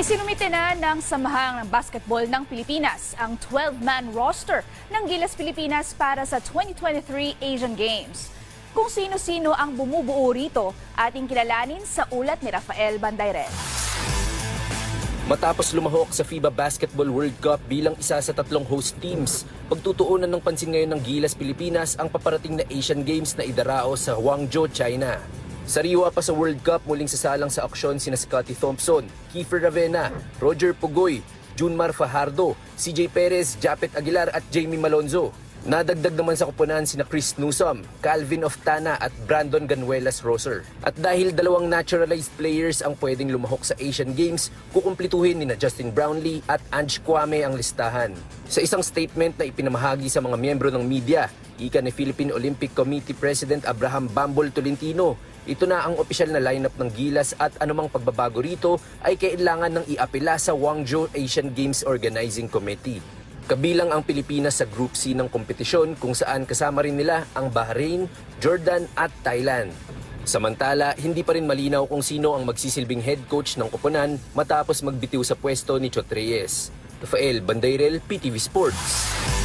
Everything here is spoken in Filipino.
Isinumite na ng Samahang Basketball ng Pilipinas ang 12-man roster ng Gilas Pilipinas para sa 2023 Asian Games. Kung sino-sino ang bumubuo rito, ating kilalanin sa ulat ni Rafael Bandayrel. Matapos lumahok sa FIBA Basketball World Cup bilang isa sa tatlong host teams, pagtutuunan ng pansin ngayon ng Gilas Pilipinas ang paparating na Asian Games na idarao sa Guangzhou, China. Sariwa pa sa World Cup, muling sasalang sa aksyon sina Scottie Thompson, Kiefer Ravena, Roger Pugoy, Junmar Fajardo, CJ Perez, Japet Aguilar at Jamie Malonzo. Nadagdag naman sa kupunan sina Chris Newsome, Calvin Oftana at Brandon Ganuelas Roser. At dahil dalawang naturalized players ang pwedeng lumahok sa Asian Games, kukumplituhin ni Justin Brownlee at Ange Kwame ang listahan. Sa isang statement na ipinamahagi sa mga miyembro ng media, ika ni Philippine Olympic Committee President Abraham Bambol Tolentino, ito na ang opisyal na lineup ng Gilas at anumang pagbabago rito ay kailangan ng iapela sa Guangzhou Asian Games Organizing Committee. Kabilang ang Pilipinas sa Group C ng kompetisyon kung saan kasama rin nila ang Bahrain, Jordan at Thailand. Samantala, hindi pa rin malinaw kung sino ang magsisilbing head coach ng koponan matapos magbitiw sa pwesto ni Chot Reyes. Rafael Bandayrel, PTV Sports.